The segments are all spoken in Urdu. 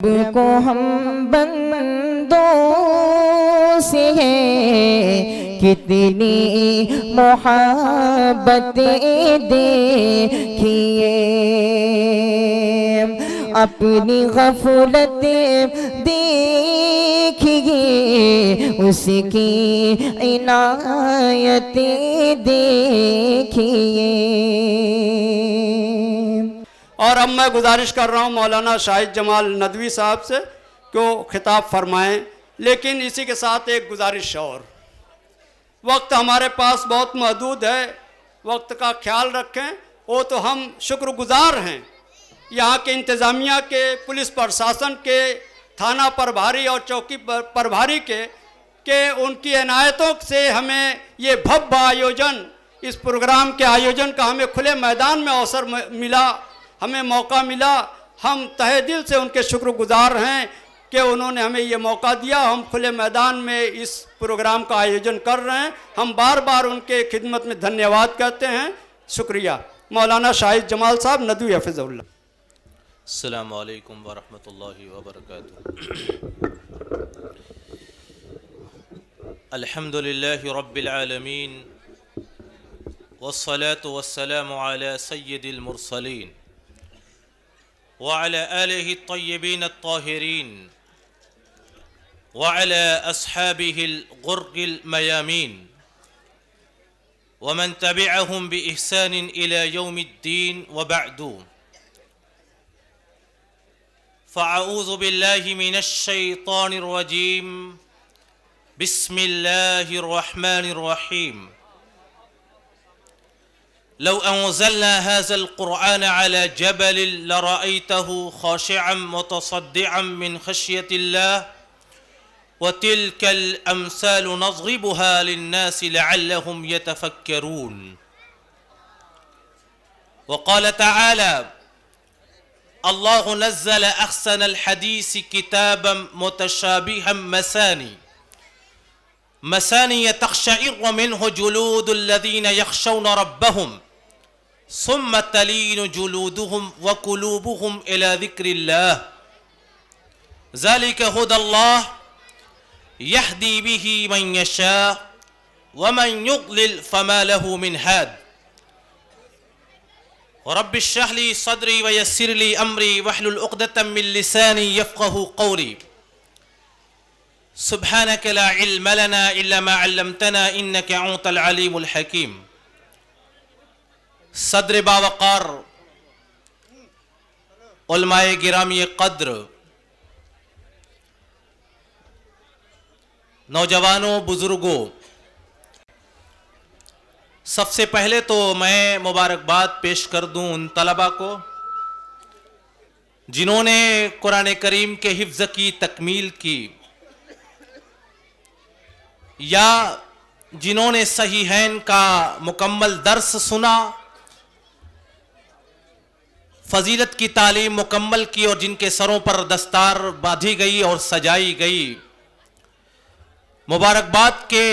رب کو ہم بندوں سے ہے کتنی محبتیں دیکھیے، اپنی غفلت دیکھیے، اس کی عنایتیں دیکھیے۔ اور اب میں گزارش کر رہا ہوں مولانا شاہد جمال ندوی صاحب سے کہ وہ خطاب فرمائیں، لیکن اسی کے ساتھ ایک گزارش اور، وقت ہمارے پاس بہت محدود ہے، وقت کا خیال رکھیں۔ وہ تو ہم شکر گزار ہیں یہاں کے انتظامیہ کے، پولیس پرشاسن کے، تھانہ پربھاری اور چوکی پربھاری کے، کہ ان کی عنایتوں سے ہمیں یہ بھب آیوجن، اس پروگرام کے آیوجن کا ہمیں کھلے میدان میں اوسر ملا، ہمیں موقع ملا۔ ہم تہہ دل سے ان کے شکر گزار ہیں کہ انہوں نے ہمیں یہ موقع دیا، ہم کھلے میدان میں اس پروگرام کا آیوجن کر رہے ہیں۔ ہم بار بار ان کے خدمت میں دھنیہ واد کہتے ہیں، شکریہ۔ مولانا شاہد جمال صاحب ندوی حفظ اللہ۔ السلام علیکم ورحمۃ اللہ وبرکاتہ۔ الحمد للہ رب العالمین والصلاة والسلام على سید المرسلین وعلى آلہ الطیبین الطاہرین وعلى أصحابه الغر الميامين ومن تبعهم بإحسان إلى يوم الدين وبعد، فأعوذ بالله من الشيطان الرجيم، بسم الله الرحمن الرحيم۔ لو أنزلنا هذا القرآن على جبل لرأيته خاشعا متصدعا من خشية الله وتلك الأمثال نضربها للناس لعلهم يتفكرون۔ وقال تعالى: الله نزل أحسن الحديث كتابا متشابها مثاني تقشعر منه جلود الذين يخشون ربهم ثم تلين جلودهم وقلوبهم إلى ذكر الله، ذلك هدى الله يهدي به من يشاء ومن يضلل فما له من هاد۔ رب اشرح لي صدري ويسر لي أمري واحلل عقدة من لساني يفقهوا قولي، سبحانك لا علم لنا إلا ما علمتنا إنك أنت العليم الحكيم۔ صدر باوقار علماء گرامی قدر، نوجوانوں، بزرگوں، سب سے پہلے تو میں مبارکباد پیش کر دوں ان طلباء کو جنہوں نے قرآن کریم کے حفظ کی تکمیل کی، یا جنہوں نے صحیحین کا مکمل درس سنا، فضیلت کی تعلیم مکمل کی، اور جن کے سروں پر دستار باندھی گئی اور سجائی گئی۔ مبارکباد کے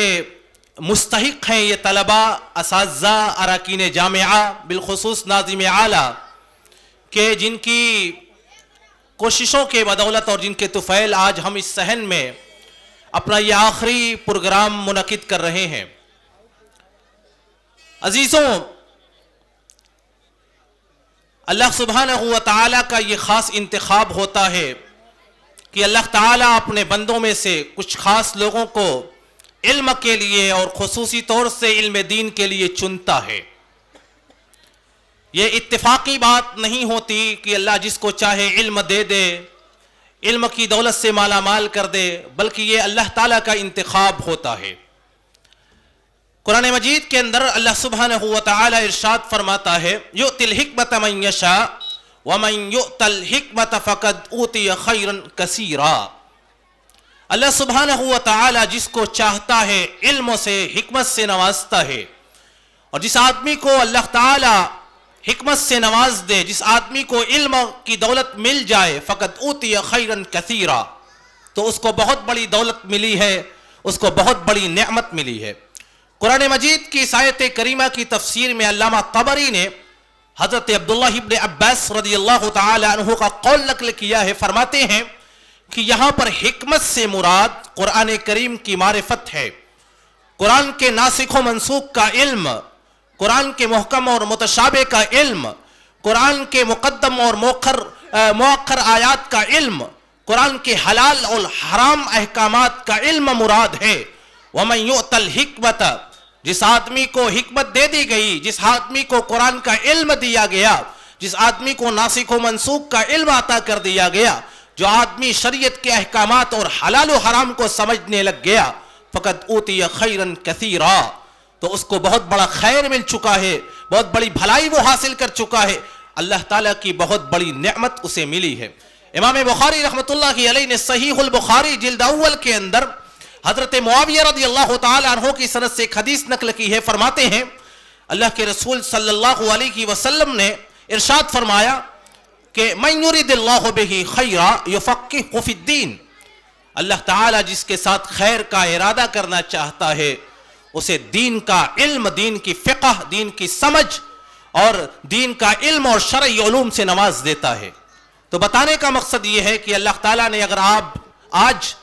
مستحق ہیں یہ طلباء، اساتذہ، اراکین جامعہ، بالخصوص ناظم اعلیٰ، کہ جن کی کوششوں کے بدولت اور جن کے طفیل آج ہم اس صحن میں اپنا یہ آخری پروگرام منعقد کر رہے ہیں۔ عزیزوں، اللہ سبحانہ و تعالیٰ کا یہ خاص انتخاب ہوتا ہے کہ اللہ تعالیٰ اپنے بندوں میں سے کچھ خاص لوگوں کو علم کے لیے اور خصوصی طور سے علم دین کے لیے چنتا ہے۔ یہ اتفاقی بات نہیں ہوتی کہ اللہ جس کو چاہے علم دے دے، علم کی دولت سے مالا مال کر دے، بلکہ یہ اللہ تعالیٰ کا انتخاب ہوتا ہے۔ قرآن مجید کے اندر اللہ سبحانہ و تعالیٰ ارشاد فرماتا ہے: یؤتی الحکمت من یشاء ومن یؤت الحکمت فقد اوتی خیرا کثیرا۔ اللہ سبحانہ و تعالیٰ جس کو چاہتا ہے علم سے، حکمت سے نوازتا ہے، اور جس آدمی کو اللہ تعالیٰ حکمت سے نواز دے، جس آدمی کو علم کی دولت مل جائے، فقط اوتی خیرا کثیرا، تو اس کو بہت بڑی دولت ملی ہے، اس کو بہت بڑی نعمت ملی ہے۔ قرآن مجید کی اس آیت کریمہ کی تفسیر میں علامہ طبری نے حضرت عبداللہ ابن عباس رضی اللہ تعالی عنہ کا قول نقل کیا ہے، فرماتے ہیں کہ یہاں پر حکمت سے مراد قرآن کریم کی معرفت ہے، قرآن کے ناسخ و منسوخ کا علم، قرآن کے محکم اور متشابہ کا علم، قرآن کے مقدم اور مؤخر آیات کا علم، قرآن کے حلال اور حرام احکامات کا علم مراد ہے۔ وَمَنْ يُؤْتَ الْحِکْمَةَ، جس آدمی کو حکمت دے دی گئی، جس آدمی کو قرآن کا علم دیا گیا، جس آدمی کو ناسخ و منسوخ کا علم عطا کر دیا گیا، جو آدمی شریعت کے احکامات اور حلال و حرام کو سمجھنے لگ گیا، فقط اوتی خیرن کثیرا، تو اس کو بہت بڑا خیر مل چکا ہے، بہت بڑی بھلائی وہ حاصل کر چکا ہے، اللہ تعالیٰ کی بہت بڑی نعمت اسے ملی ہے۔ امام بخاری رحمۃ اللہ علیہ نے صحیح البخاری جلد اول کے اندر حضرت معاویہ رضی اللہ تعالی عنہ کی سند سے ایک حدیث نقل کی ہے، فرماتے ہیں اللہ کے رسول صلی اللہ علیہ وسلم نے ارشاد فرمایا کہ من یرید اللہ بہ خیرا یفقہہ فی الدین، اللہ تعالیٰ جس کے ساتھ خیر کا ارادہ کرنا چاہتا ہے اسے دین کا علم، دین کی فقہ، دین کی سمجھ اور دین کا علم اور شرعی علوم سے نواز دیتا ہے۔ تو بتانے کا مقصد یہ ہے کہ اللہ تعالیٰ نے اگر آپ آج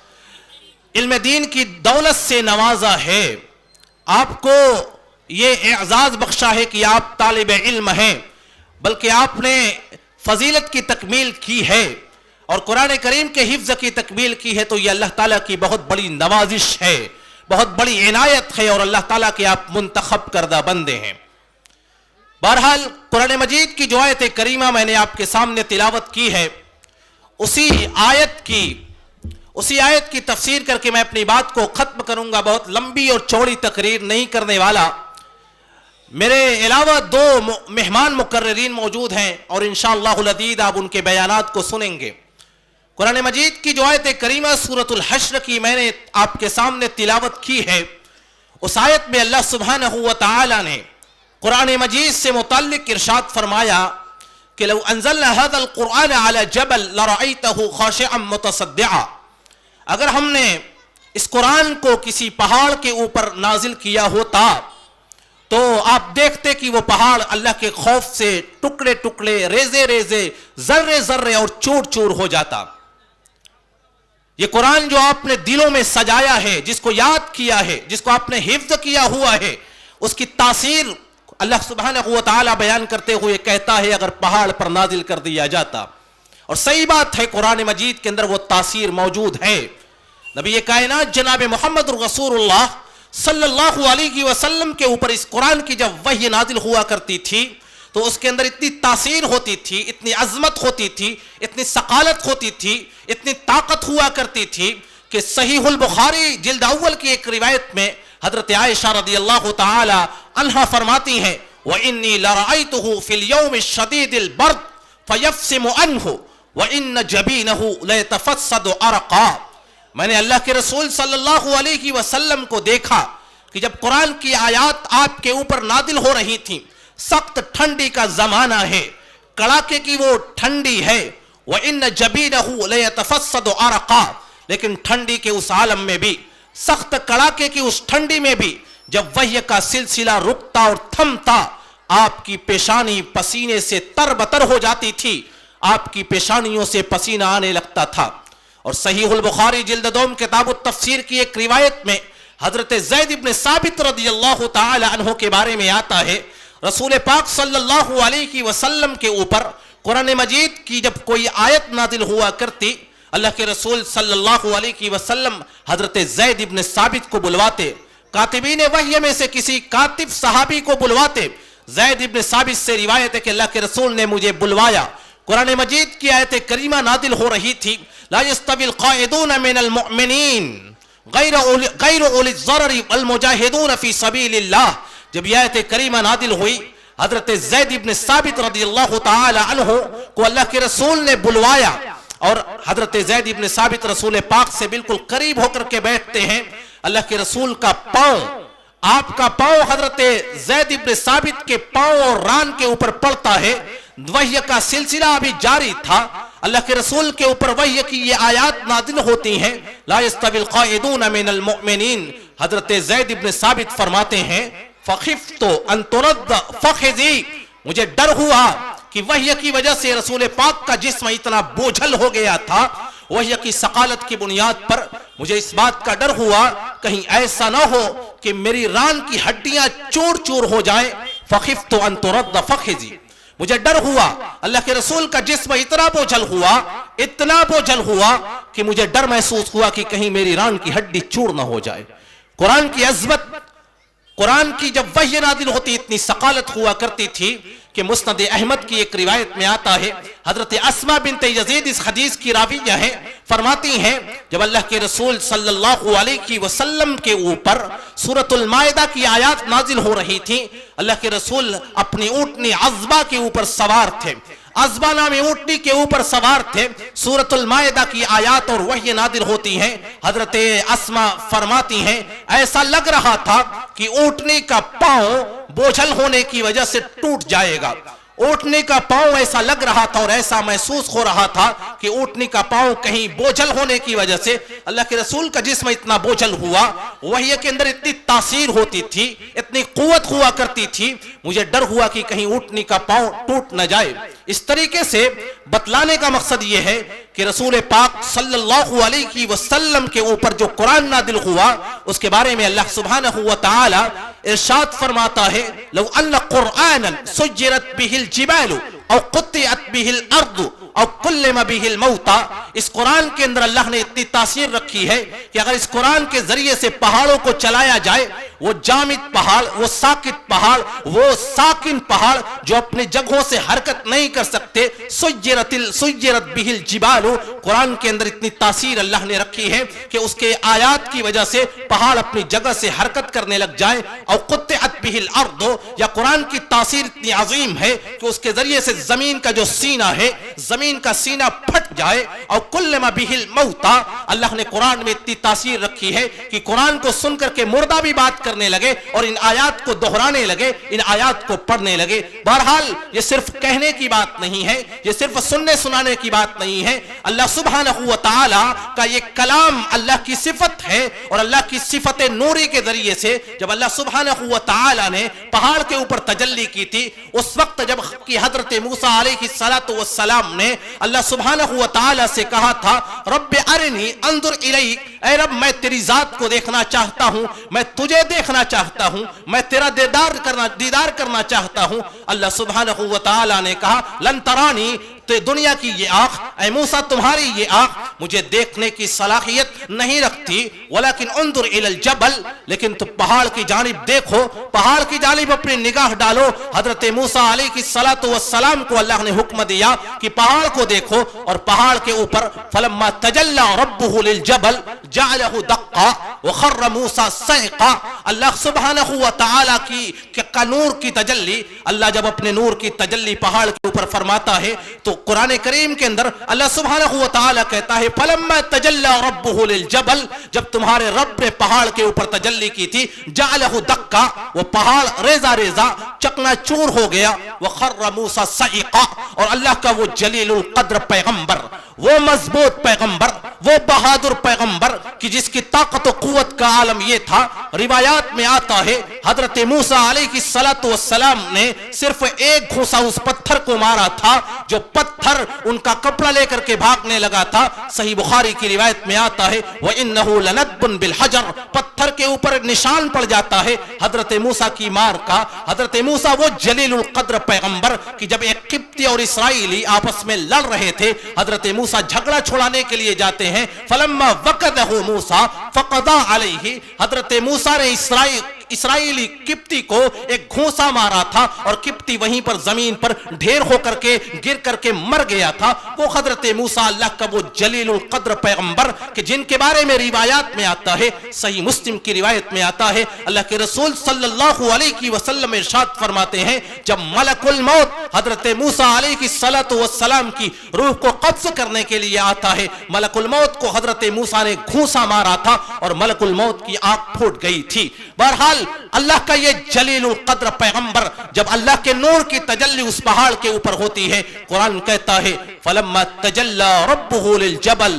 علم دین کی دولت سے نوازا ہے، آپ کو یہ اعزاز بخشا ہے کہ آپ طالب علم ہیں، بلکہ آپ نے فضیلت کی تکمیل کی ہے اور قرآن کریم کے حفظ کی تکمیل کی ہے، تو یہ اللہ تعالیٰ کی بہت بڑی نوازش ہے، بہت بڑی عنایت ہے، اور اللہ تعالیٰ کے آپ منتخب کردہ بندے ہیں۔ بہرحال قرآن مجید کی جو آیت کریمہ میں نے آپ کے سامنے تلاوت کی ہے، اسی آیت کی تفسیر کر کے میں اپنی بات کو ختم کروں گا۔ بہت لمبی اور چوڑی تقریر نہیں کرنے والا، میرے علاوہ دو مہمان مقررین موجود ہیں اور انشاءاللہ العزیز آپ ان کے بیانات کو سنیں گے۔ قرآن مجید کی جو آیت کریمہ سورۃ الحشر کی میں نے آپ کے سامنے تلاوت کی ہے، اس آیت میں اللہ سبحانہ و تعالی نے قرآن مجید سے متعلق ارشاد فرمایا کہ لو انزلنا هذا القرآن على جبل لرأيته خاشعا متصدعا، اگر ہم نے اس قرآن کو کسی پہاڑ کے اوپر نازل کیا ہوتا تو آپ دیکھتے کہ وہ پہاڑ اللہ کے خوف سے ٹکڑے ٹکڑے، ریزے ریزے، ذرے ذرے اور چور چور ہو جاتا۔ یہ قرآن جو آپ نے دلوں میں سجایا ہے، جس کو یاد کیا ہے، جس کو آپ نے حفظ کیا ہوا ہے، اس کی تاثیر اللہ سبحانہ و تعالی بیان کرتے ہوئے کہتا ہے اگر پہاڑ پر نازل کر دیا جاتا، اور صحیح بات ہے قرآن مجید کے اندر وہ تاثیر موجود ہے۔ نبی کائنات جناب محمد رسول اللہ صلی اللہ علیہ وسلم کے اوپر اس قرآن کی جب وحی نازل ہوا کرتی تھی تو اس کے اندر اتنی تاثیر ہوتی تھی، اتنی عظمت ہوتی تھی، اتنی ثقالت ہوتی تھی، اتنی طاقت ہوا کرتی تھی کہ صحیح البخاری جلد اول کی ایک روایت میں حضرت عائشہ رضی اللہ تعالی عنہا فرماتی ہیں وَإِنِّي لَرَأَيْتُهُ فِي الْيَوْمِ الشَّدِيدِ الْبَرْدِ فَيَفْسِمُ عَنْهُ وَإِنَّ جَبِينَهُ لَيَتَفَسَّدُ عَرَقًا، میں نے اللہ کے رسول صلی اللہ علیہ وسلم کو دیکھا کہ جب قرآن کی آیات آپ کے اوپر نازل ہو رہی تھیں، سخت ٹھنڈی کا زمانہ ہے، کڑاکے کی وہ ٹھنڈی ہے، وَإِنَّ جَبِينَهُ لَيَتَفَسَّدُ عَرَقًا، لیکن ٹھنڈی کے اس عالم میں بھی، سخت کڑاکے کی اس ٹھنڈی میں بھی جب وحی کا سلسلہ رکتا اور تھمتا، آپ کی پیشانی پسینے سے تر بتر ہو جاتی تھی، آپ کی پیشانیوں سے پسینہ آنے لگتا تھا۔ اور صحیح البخاری جلد دوم کتاب التفسیر کی ایک روایت میں حضرت زید ابن ثابت رضی اللہ تعالی عنہ کے بارے میں آتا ہے رسول پاک صلی اللہ علیہ وسلم کے اوپر قرآن مجید کی جب کوئی آیت نازل ہوا کرتی، اللہ کے رسول صلی اللہ علیہ وسلم حضرت زید ابن ثابت کو بلواتے، کاتبین وحی میں سے کسی کاتب صحابی کو بلواتے۔ زید ابن ثابت سے روایت ہے کہ اللہ کے رسول نے مجھے بلوایا، قرآن مجید کی آیت کریمہ نازل ہو رہی تھی، لا يستوي القاعدون من المؤمنین غیر اولی الضرر والمجاہدون فی سبیل اللہ، جب یہ آیت کریمہ نازل ہوئی حضرت زید ابن ثابت رضی اللہ تعالی عنہ کو اللہ کے رسول نے بلوایا، اور حضرت زید ابن ثابت رسول پاک سے بالکل قریب ہو کر کے بیٹھتے ہیں، اللہ کے رسول کا پاؤں، آپ کا پاؤں حضرت زید ابن ثابت کے پاؤں اور ران کے اوپر پڑتا ہے، وحی کا سلسلہ ابھی جاری تھا، اللہ کے رسول کے اوپر وحی کی یہ آیات نازل ہوتی ہیں، لا يستوي القاعدون من المؤمنین، حضرت زید ابن ثابت فرماتے ہیں فخفت ان ترد فخذی، مجھے ڈر ہوا کہ وحی کی وجہ سے رسول پاک کا جسم اتنا بوجھل ہو گیا تھا، وحی کی ثقالت کی بنیاد پر مجھے اس بات کا ڈر ہوا کہیں ایسا نہ ہو کہ میری ران کی ہڈیاں چور چور ہو جائیں، فخفت ان ترد فخذی، مجھے ڈر ہوا، اللہ کے رسول کا جسم اتنا بوجھل ہوا کہ مجھے ڈر محسوس ہوا کہ کہیں میری ران کی ہڈی چور نہ ہو جائے۔ قرآن کی عظمت، قرآن کی جب وحی نازل ہوتی اتنی ثقالت ہوا کرتی تھی کہ مسند احمد کی ایک روایت میں آتا ہے، حضرت اسماء بنت یزید اس حدیث کی راویہ ہیں، فرماتی ہیں جب اللہ کے رسول صلی اللہ علیہ وسلم کے اوپر سورۃ المائدہ کی آیات نازل ہو رہی تھی، اللہ کے رسول اپنی اونٹنی عذبہ کے اوپر سوار تھے، عذبہ نامی اونٹنی کے اوپر سوار تھے، سورۃ المائدہ کی آیات اور وحی نازل ہوتی ہیں، حضرت اسماء فرماتی ہیں ایسا لگ رہا تھا کہ اونٹنی کا پاؤں بوجھل ہونے کی وجہ سے ٹوٹ جائے گا، اونٹنی کا پاؤں ایسا لگ رہا تھا اور ایسا محسوس ہو رہا تھا کہ اونٹنی کا پاؤں کہیں بوجھل ہونے کی وجہ سے، اللہ کے رسول کا جسم اتنا بوجھل ہوا، وحی کے اندر اتنی تاثیر ہوتی تھی، اتنی قوت ہوا کرتی تھی، مجھے ڈر ہوا کہ کہیں اونٹنی کا پاؤں ٹوٹ نہ جائے۔ اس طریقے سے بتلانے کا مقصد یہ ہے کہ رسول پاک صلی اللہ علیہ وسلم کے اوپر جو قرآن نازل ہوا اس کے بارے میں اللہ سبحانہ و تعالی ارشاد فرماتا ہے لو ان قرآنا سجرت به الجبال او قطعت به الارض او کلم به الموتى، اس قرآن کے اندر اللہ نے اتنی تاثیر رکھی ہے کہ اگر اس قرآن کے ذریعے سے پہاڑوں کو چلایا جائے، وہ جامد پہاڑ، وہ ساکت پہاڑ، وہ ساکن پہاڑ جو اپنی جگہوں سے حرکت نہیں کر سکتے، سجرت به الجبال، قرآن کے اندر اتنی تاثیر اللہ نے رکھی ہے کہ اس کے آیات کی وجہ سے پہاڑ اپنی جگہ سے حرکت کرنے لگ جائیں، اور قطعت به الارض، یا قرآن کی تاثیر اتنی عظیم ہے کہ اس کے ذریعے سے زمین کا جو سینہ ہے، زمین کا سینہ پھٹ جائے، اور کلم به الموتى، اللہ نے قرآن میں اتنی تاثیر رکھی ہے کہ قرآن کو سن کر کے مردہ بھی بات کرنے لگے اور ان آیات کو دہرانے لگے، ان آیات کو پڑھنے لگے۔ بہرحال یہ صرف کہنے کی بات نہیں ہے، یہ صرف سننے سنانے کی بات نہیں ہے، اللہ سبحانہ و تعالی کا یہ کلام اللہ کی صفت ہے، اور اللہ کی صفت نوری کے ذریعے سے جب اللہ سبحانہ و تعالی نے پہاڑ کے اوپر تجلی کی تھی، اس وقت جب کہ حضرت موسیٰ علیہ السلام نے اللہ سبحانہ و تعالی سے کہا تھا رب ارنی انظر الیک، اے رب میں تیری ذات کو دیکھنا چاہتا ہوں، میں تجھے دیکھنا چاہتا ہوں، میں تیرا دیدار کرنا چاہتا ہوں، اللہ سبحانہ و تعالی نے کہا لن ترانی، تو دنیا کی یہ آنکھ، اے موسیٰ تمہاری یہ آنکھ مجھے دیکھنے کی صلاحیت نہیں رکھتی، ولیکن انظر الی الجبل، لیکن تم پہاڑ کی جانب دیکھو، پہاڑ کی جانب اپنی نگاہ ڈالو۔ حضرت موسیٰ علیہ السلام کو اللہ نے حکم دیا کہ پہاڑ کو دیکھو، اور پہاڑ کے اوپر فلما تجلی ربہ للجبل جعلہ دقا وخر موسیٰ صعقا، اللہ سبحانہ و تعالی کی نور کی تجلی، اللہ جب اپنے نور کی تجلی پہاڑ کے اوپر فرماتا ہے تو قرآن کریم کے اندر اللہ سبحانہ و تعالی کہتا ہے فلما تجلی ربہ للجبل، جب تمہارے رب نے پہاڑ کے اوپر تجلی کی تھی جعلہ دقا، وہ پہاڑ ریزہ ریزہ چکنا چور ہو گیا، وخر موسیٰ صعقا، اور اللہ کا وہ جلیل القدر پیغمبر، وہ مضبوط پیغمبر، وہ بہادر پیغمبر کہ جس کی طاقت و قوت کا عالم یہ تھا، روایات میں آتا ہے حضرت موسیٰ علیہ السلام نے صرف ایک گھوسا اس پتھر کو مارا تھا، جو پتھر ان کا کپڑا لے کر کے بھاگنے لگا تھا۔ صحیح بخاری کی روایت میں آتا ہے وَإِنَّهُ لَنَدْبٌ بِالْحَجَرِ، پتھر کے اوپر نشان پڑ جاتا ہے حضرت موسیٰ کی مار کا۔ حضرت موسیٰ وہ جلیل القدر پیغمبر کہ جب ایک قبطی اور اسرائیلی آپس میں لڑ رہے تھے، حضرت موسیٰ جھگڑا چھڑانے کے لیے جاتے ہیں، فلما وقدہ موسیٰ فقضا علیہ، حضرت موسیٰ نے اسرائیلی قبطی کو ایک گھونسا مارا تھا، اور قبطی وہیں پر زمین پر ڈھیر ہو کر کے گر کر کے مر گیا تھا۔ وہ حضرت موسیٰ اللہ کا وہ جلیل القدر پیغمبر کہ جن کے بارے میں روایات میں آتا ہے، صحیح مسلم کی روایت میں آتا ہے اللہ کے رسول صلی اللہ علیہ وسلم ارشاد فرماتے ہیں جب ملک الموت حضرت موسیٰ علیہ السلام کی روح کو قبض کرنے کے لیے آتا ہے، ملک الموت کو حضرت موسیٰ نے گھونسا مارا تھا اور ملک الموت کی آنکھ پھوٹ گئی تھی۔ بہرحال اللہ کا یہ جلیل القدر پیغمبر جب اللہ کے نور کی تجلی اس پہاڑ کے اوپر ہوتی ہے، قرآن کہتا ہے فلما تجلى ربه للجبل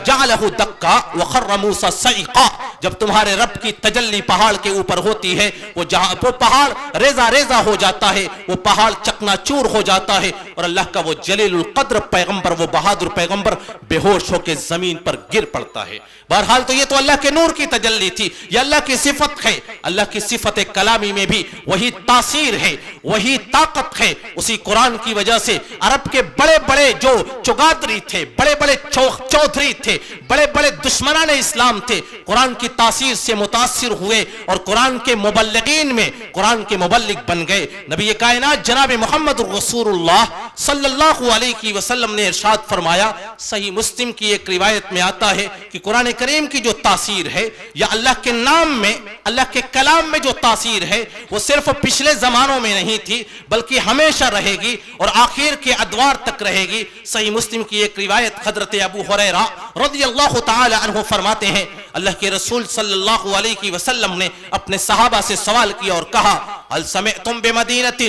جعله دكا وخر موسى صعقا. جب تمہارے رب کی تجلی پہاڑ کے اوپر ہوتی ہے وہ پہاڑ ریزہ ریزہ ہو جاتا ہے, وہ پہاڑ چکنا چور ہو جاتا ہے, اور اللہ کا وہ جلیل القدر پیغمبر, وہ بہادر پیغمبر بے ہوش ہو کے زمین پر گر پڑتا ہے. بہرحال تو یہ تو اللہ کے نور کی تجلی تھی, یہ اللہ کی صفت ہے. اللہ کی صفت کلامی میں بھی وہی تاثیر ہے, وہی طاقت ہے. اسی قرآن کی وجہ سے عرب کے بڑے بڑے جو چگادری تھے, بڑے بڑے چودھری تھے, بڑے بڑے دشمنان اسلام تھے, قرآن کی تاثیر سے متاثر ہوئے اور قرآن کے مبلغین میں قرآن کے مبلغ بن گئے. نبی کائنات جناب محمد رسول اللہ صلی اللہ علیہ وسلم نے ارشاد فرمایا, صحیح مسلم کی ایک روایت میں آتا ہے کہ قرآن کریم کی جو تاثیر ہے یا اللہ کے نام میں, اللہ کے کلام میں جو تاثیر ہے وہ صرف پچھلے زمانوں میں نہیں تھی بلکہ ہمیشہ رہے گی اور آخر کے ادوار تک رہے گی. صحیح مسلم کی ایک روایت حضرت ابو ہریرہ رضی اللہ تعالی عنہ فرماتے ہیں, اللہ کے رسول صلی اللہ علیہ وسلم نے اپنے صحابہ سے سوال کیا اور کہا, هل سمعتم بمدینة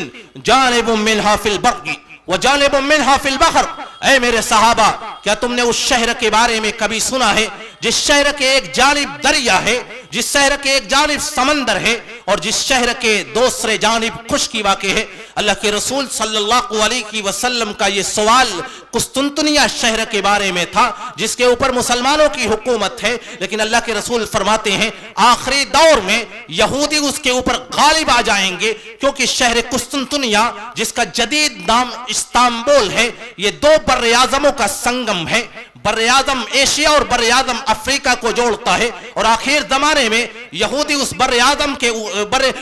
جانب منها في البر وجانب منها في البحر. اے میرے صحابہ, کیا تم نے اس شہر کے بارے میں کبھی سنا ہے جس شہر کے ایک جانب دریا ہے, جس شہر کے ایک جانب سمندر ہے اور جس شہر کے دوسرے جانب خشکی واقع ہے؟ اللہ کے رسول صلی اللہ علیہ وسلم کا یہ سوال قسطنطنیہ شہر کے بارے میں تھا جس کے اوپر مسلمانوں کی حکومت ہے, لیکن اللہ کے رسول فرماتے ہیں آخری دور میں یہودی اس کے اوپر غالب آ جائیں گے, کیونکہ شہر قسطنطنیہ جس کا جدید نام استنبول ہے یہ دو بر اعظموں کا سنگم ہے. بر اعظم ایشیا اور بر اعظم افریقہ کو جوڑتا ہے, اور آخر زمانے میں یہودی اس بر اعظم کے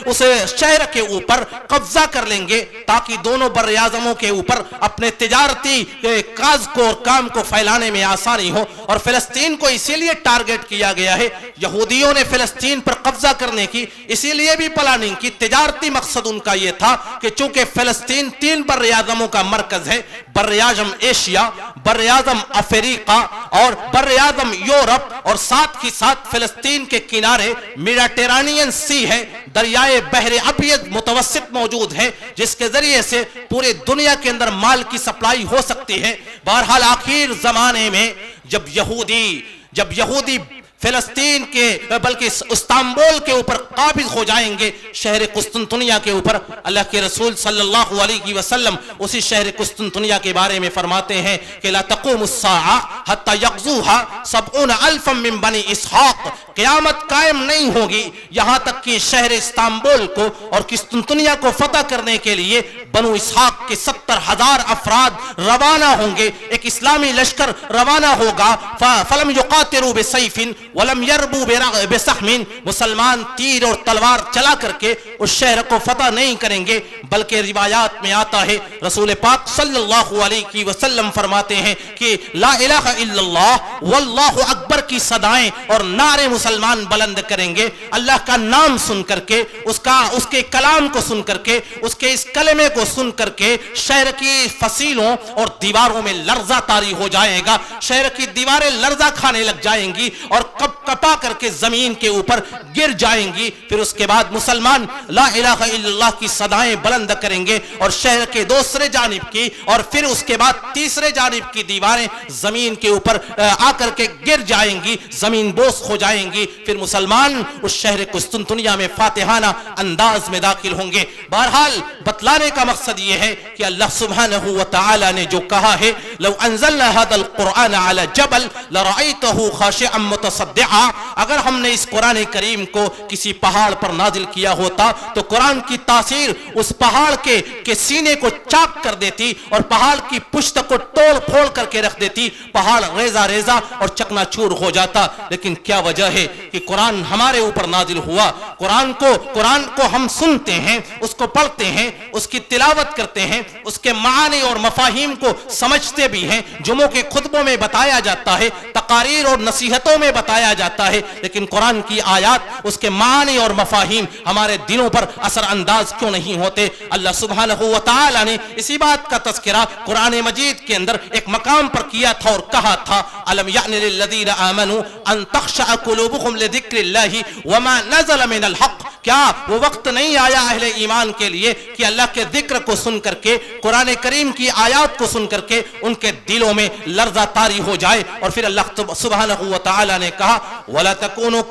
اس شہر کے اوپر قبضہ کر لیں گے تاکہ دونوں بر اعظموں کے اوپر اپنے تجارتی کاز کو اور کام کو پھیلانے میں آسانی ہو. اور فلسطین کو اسی لیے ٹارگٹ کیا گیا ہے, یہودیوں نے فلسطین پر قبضہ کرنے کی اسی لیے بھی پلاننگ کی, تجارتی مقصد ان کا یہ تھا کہ چونکہ فلسطین تین بر اعظموں کا مرکز ہے, بر اعظم ایشیا, بر اعظم افریقہ اور بر اعظم یورپ, اور ساتھ ہی ساتھ فلسطین کے کنارے میڈیٹرانین سی ہے, دریائے بحر ابیض متوسط موجود ہے جس کے ذریعے سے پورے دنیا کے اندر مال کی سپلائی ہو سکتی ہے. بہرحال آخر زمانے میں جب یہودی فلسطین کے بلکہ استنبول کے اوپر قابض ہو جائیں گے, شہر قسطنطنیہ کے اوپر, اللہ کے رسول صلی اللہ علیہ وسلم اسی شہر قسطنطنیہ کے بارے میں فرماتے ہیں کہ لا تقوم الساعة حتى يغزوها 70,000 من بني اسحاق. قیامت قائم نہیں ہوگی یہاں تک کہ شہر استنبول کو اور قسطنطنیہ کو فتح کرنے کے لیے بنو اسحاق کے 70,000 افراد روانہ ہوں گے, ایک اسلامی لشکر روانہ ہوگا. فلم يقاتلوا بسيف ولم يربوا بسهم, مسلمان تیر اور تلوار چلا کر کے اس شہر کو فتح نہیں کریں گے, بلکہ روایات میں آتا ہے رسول پاک صلی اللہ علیہ وسلم فرماتے ہیں کہ لا الہ الا اللہ واللہ اکبر کی صدائیں اور نعرے مسلمان بلند کریں گے. اللہ کا نام سن کر کے, اس کے کلام کو سن کر کے, اس کے اس کلمے کو سن کر کے شہر کی فصیلوں اور دیواروں میں لرزہ طاری ہو جائے گا, شہر کی دیواریں لرزہ کھانے لگ جائیں گی اور کپ کپا کر کے زمین کے اوپر گر جائیں گی. پھر اس کے بعد مسلمان لا الہ الا اللہ کی صدائیں بلند کریں گے اور شہر کے دوسرے جانب کی اور پھر اس کے بعد تیسرے جانب کی دیواریں زمین کے اوپر آ کر کے گر جائیں گی, زمین بوس ہو جائیں گی. پھر مسلمان اس شہر قسطنطنیہ میں فاتحانہ انداز میں داخل ہوں گے. بہرحال بتلانے کا مقصد یہ ہے کہ اللہ سبحانہ و تعالی نے جو کہا ہے لو انزلنا هذا القرآن على جبل لرأيته خاشعا متصدعا, اگر ہم نے اس قرآن کریم کو کسی پہاڑ پر نازل کیا ہوتا تو قرآن کی تاثیر اس پہاڑ کے سینے کو چاک کر دیتی اور پہاڑ کی پشت کو توڑ پھوڑ کر کے رکھ دیتی, پہاڑ ریزہ ریزہ اور چکنا چور ہو جاتا. لیکن کیا وجہ ہے کہ قرآن ہمارے اوپر نازل ہوا, قرآن کو ہم سنتے ہیں, اس کو پڑھتے ہیں, اس کی تلاوت کرتے ہیں, اس کے معانی اور مفاہیم کو سمجھتے بھی ہیں, جمعوں کے خطبوں میں بتایا جاتا ہے, تقاریر اور نصیحتوں میں بتایا جاتا ہے, لیکن قرآن کی آیات, اس کے معانی اور مفاہیم ہمارے دلوں پر اثر انداز کیوں نہیں ہوتے؟ اللہ سبحانہ و تعالی نے اسی بات کا تذکرہ قرآن مجید کے اندر ایک مقام پر کیا تھا اور کہا تھا الم یعن للذین آمنوا ان تخشع قلوبهم لذکر اللہ وما نزل من الحق, کیا وہ وقت نہیں آیا اہل ایمان کے لیے کہ اللہ کے ذکر کو سن کر کے، قرآن کریم کی آیات کو سن کر کے ان کے دلوں میں لرزہ طاری ہو جائے؟ اور پھر اللہ سبحانہ و تعالی نے کہا وَلَا تَكُونُوا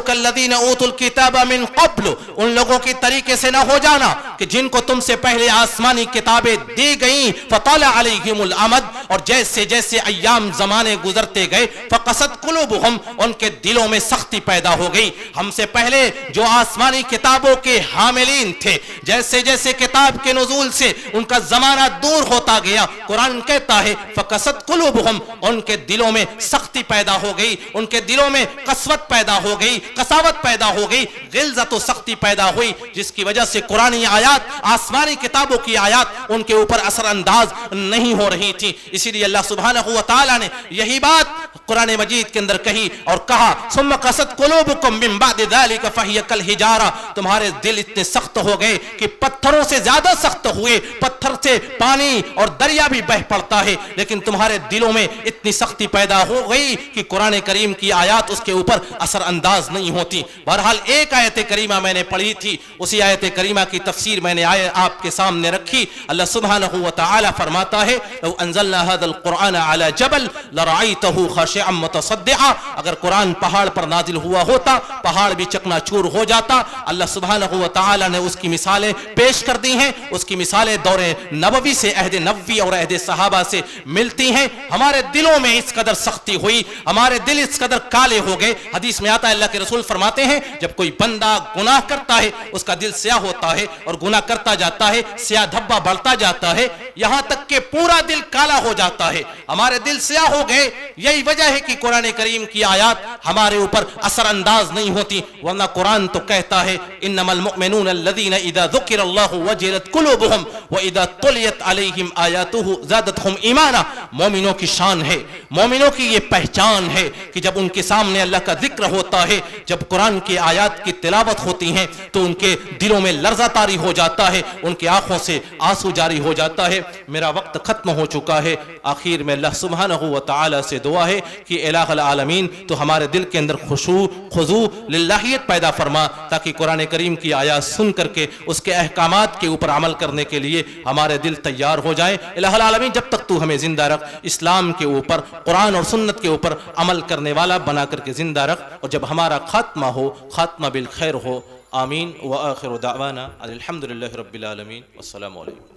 كَالَّذِينَ أُوتُوا الْكِتَابَ مِنْ قَبْلُ، ان لوگوں کی طریقے سے نہ ہو جانا کہ جن کو تم سے پہلے آسمانی کتابیں دی گئیں فَطَالَ عَلَيْهِمُ الْأَمَدُ، اور جیسے جیسے ایام زمانے گزرتے گئے فَقَسَتْ قُلُوبُهُمْ، ان کے دلوں میں سختی پیدا ہو گئی۔ ہم سے پہلے جو آسمانی کتابوں کے حاملین تھے، جیسے جیسے کتاب کے نزول سے ان کا زمانہ دور ہوتا گیا، قرآن کہتا ہے فَقَسَتْ قُلُوبُهُمْ، ان کے دلوں میں سختی پیدا ہو گئی، ان کے دلوں میں قسوت پیدا ہو گئی، قساوت پیدا ہو گئی، غلظت و سختی پیدا ہوئی، جس کی وجہ سے قرآنی آیات، آسمانی کتابوں کی آیات ان کے اوپر اثر انداز نہیں ہو رہی تھی۔ اسی لیے اللہ سبحانہ و تعالی نے یہی بات قرآن مجید کے اندر کہی اور کہا ثم قست قلوبکم من بعد ذلك فہی کالحجارہ، تمہارے دل اتنے سخت ہو گئے کہ پتھروں سے زیادہ سخت ہوئے، پتھر سے پانی اور دریا بھی بہ پڑتا ہے، لیکن تمہارے دلوں میں اتنی سختی پیدا ہو گئی کہ قرآن کریم کی آیات اس کے اوپر اثر انداز نہیں ہوتی۔ بہرحال ایک آیت کریمہ میں نے پڑھی تھی، اسی آیت کریمہ کی تفسیر میں نے آپ کے سامنے رکھی۔ اللہ سبحانہ و تعالی فرماتا ہے لو انزلنا هذا القرآن على جبل لرأيته خاشعا متصدعا، اگر قرآن پہاڑ پر نازل ہوا ہوتا پہاڑ بھی چکنا چور ہو جاتا۔ اللہ سبحانہ و تعالی نے اس کی مثالیں پیش کر دی ہیں، اس کی مثالیں دور نبوی سے، عہد نبوی اور عہد صحابہ سے ملتی ہیں۔ ہمارے دلوں میں اس قدر سختی ہوئی، ہمارے دل اس قدر کالے ہو گئے۔ حدیث میں آتا ہے اللہ کے رسول فرماتے ہیں جب کوئی بندہ گناہ کرتا ہے اس کا دل سیاہ ہوتا ہے اور گناہ کرتا جاتا ہے، سیاہ دھبا بڑھتا جاتا ہے، یہاں تک کہ پورا دل کالا ہو جاتا ہے۔ ہمارے دل سیاہ ہو گئے، یہی وجہ ہے کہ قرآن کریم کی آیات ہمارے اوپر اثر انداز نہیں ہوتی، ورنہ قرآن تو کہتا ہے انما المؤمنون الذين اذا ذكر الله وجلت قلوبهم واذا تليت عليهم آیاته زادتهم ایمانا۔ مومنوں کی شان ہے، مومنوں کی یہ پہچان ہے کہ جب ان کے سامنے اللہ کا ذکر ہوتا ہے، جب قرآن کی آیات کی تلاوت ہوتی ہیں تو ان کے دلوں میں لرزہ طاری ہو جاتا ہے، ان کی آنکھوں سے آنسو جاری ہو جاتا ہے۔ میرا وقت ختم ہو چکا ہے، آخر میں اللہ سبحانہ و تعالی سے دعا ہے کہ الہ العالمین تو ہمارے دل کے اندر خضوع للہیت پیدا فرما، تاکہ قرآن کریم کی آیات سن کر کے اس کے احکامات کے اوپر عمل کرنے کے لیے ہمارے دل تیار ہو جائیں۔ الہ العالمین جب تک تو ہمیں زندہ رکھ، اسلام کے اوپر، قرآن اور سنت کے اوپر عمل کرنے والا بنا کر کے زندہ رکھ، اور جب ہمارا خاتمہ ہو خاتمہ بالخیر ہو۔ آمین وآخر دعوانا الحمدللہ رب العالمین والسلام علیکم۔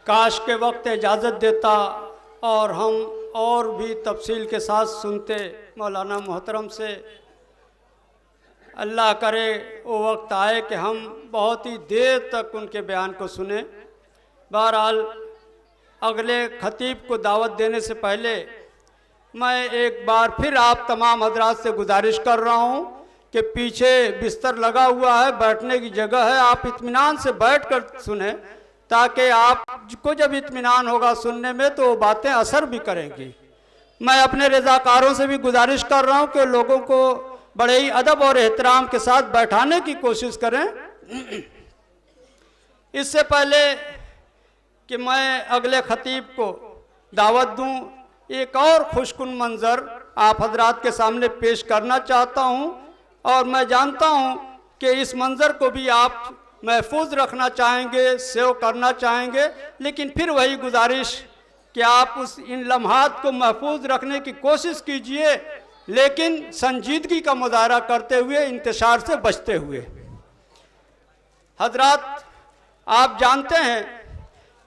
کاش کے وقت اجازت دیتا اور ہم اور بھی تفصیل کے ساتھ سنتے مولانا محترم سے۔ اللہ کرے وہ وقت آئے کہ ہم بہت ہی دیر تک ان کے بیان کو سنیں۔ بہرحال اگلے خطیب کو دعوت دینے سے پہلے میں ایک بار پھر آپ تمام حضرات سے گزارش کر رہا ہوں کہ پیچھے بستر لگا ہوا ہے، بیٹھنے کی جگہ ہے، آپ اطمینان سے بیٹھ کر سنیں، تاکہ آپ کو جب اطمینان ہوگا سننے میں تو وہ باتیں اثر بھی کریں گی۔ میں اپنے رضاکاروں سے بھی گزارش کر رہا ہوں کہ لوگوں کو بڑے ہی ادب اور احترام کے ساتھ بیٹھانے کی کوشش کریں۔ اس سے پہلے کہ میں اگلے خطیب کو دعوت دوں، ایک اور خوشکن منظر آپ حضرات کے سامنے پیش کرنا چاہتا ہوں، اور میں جانتا ہوں کہ اس منظر کو بھی آپ محفوظ رکھنا چاہیں گے، سیو کرنا چاہیں گے، لیکن پھر وہی گزارش کہ آپ ان لمحات کو محفوظ رکھنے کی کوشش کیجئے، لیکن سنجیدگی کا مظاہرہ کرتے ہوئے، انتشار سے بچتے ہوئے۔ حضرات، آپ جانتے ہیں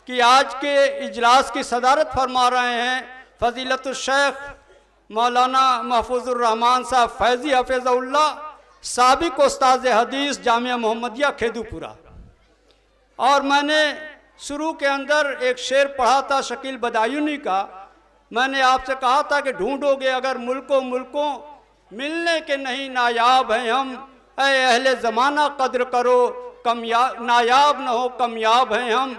کہ آج کے اجلاس کی صدارت فرما رہے ہیں فضیلت الشیخ مولانا محفوظ الرحمان صاحب فیضی حفظہ اللہ، سابق استاذ حدیث جامعہ محمدیہ کھیدو پورا۔ اور میں نے شروع کے اندر ایک شعر پڑھا تھا شکیل بدایونی کا، میں نے آپ سے کہا تھا کہ ڈھونڈو گے اگر ملکوں ملنے کے نہیں نایاب ہیں ہم، اے اہل زمانہ قدر کرو نایاب نہ ہو کمیاب ہیں ہم۔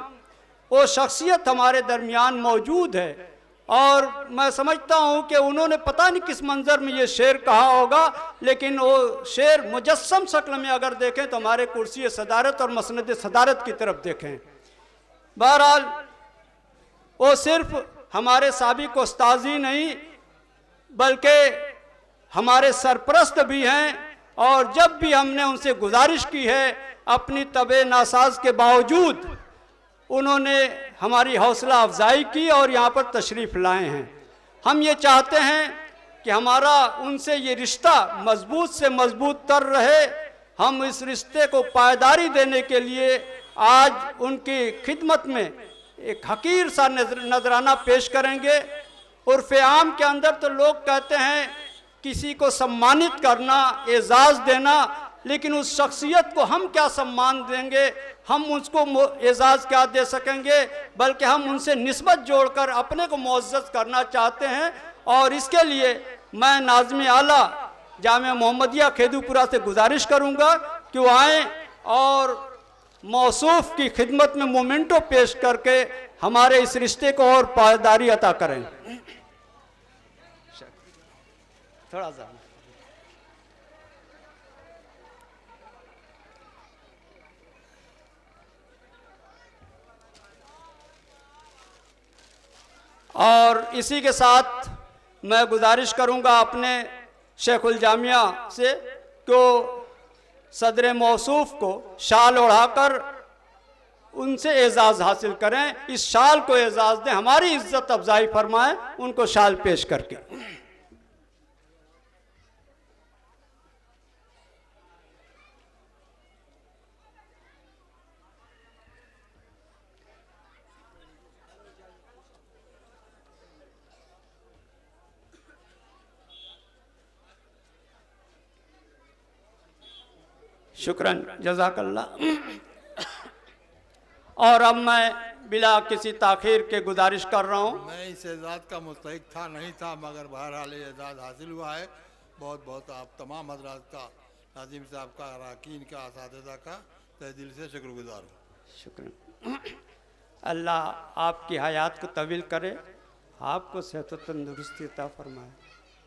وہ شخصیت ہمارے درمیان موجود ہے، اور میں سمجھتا ہوں کہ انہوں نے پتہ نہیں کس منظر میں یہ شعر کہا ہوگا، لیکن وہ شعر مجسم شکل میں اگر دیکھیں تو ہمارے کرسی صدارت اور مسند صدارت کی طرف دیکھیں۔ بہرحال وہ صرف ہمارے سابق استاذ ہی نہیں بلکہ ہمارے سرپرست بھی ہیں، اور جب بھی ہم نے ان سے گزارش کی ہے اپنی طبع ناساز کے باوجود انہوں نے ہماری حوصلہ افزائی کی اور یہاں پر تشریف لائے ہیں۔ ہم یہ چاہتے ہیں کہ ہمارا ان سے یہ رشتہ مضبوط سے مضبوط تر رہے۔ ہم اس رشتے کو پائیداری دینے کے لیے آج ان کی خدمت میں ایک حقیر سا نذرانہ پیش کریں گے۔ عرف عام کے اندر تو لوگ کہتے ہیں کسی کو سمانت کرنا، اعزاز دینا، لیکن اس شخصیت کو ہم کیا سمان دیں گے، ہم اس کو اعزاز کیا دے سکیں گے، بلکہ ہم ان سے نسبت جوڑ کر اپنے کو معزز کرنا چاہتے ہیں۔ اور اس کے لیے میں ناظم اعلیٰ جامعہ محمدیہ کھیدو پورہ سے گزارش کروں گا کہ وہ آئیں اور موصوف کی خدمت میں مومنٹو پیش کر کے ہمارے اس رشتے کو اور پائیداری عطا کریں۔ تھوڑا سا اور اسی کے ساتھ میں گزارش کروں گا اپنے شیخ الجامعہ سے کہ صدر موصوف کو شال اڑا کر ان سے اعزاز حاصل کریں، اس شال کو اعزاز دیں، ہماری عزت افزائی فرمائیں ان کو شال پیش کر کے۔ شکراً، جزاک اللہ۔ اور اب میں بلا کسی تاخیر کے گزارش کر رہا ہوں، میں اس اعزاز کا مستحق تھا نہیں تھا، مگر بہرحال یہ اعزاز حاصل ہوا ہے۔ بہت بہت آپ تمام حضرات کا، ناظم صاحب کا، اراکین کا، اساتذہ کا تہ دل سے شکر گزار ہوں۔ شکراً۔ اللہ آپ کی حیات کو طویل کرے، آپ کو صحت و تندرستی عطا فرمائے۔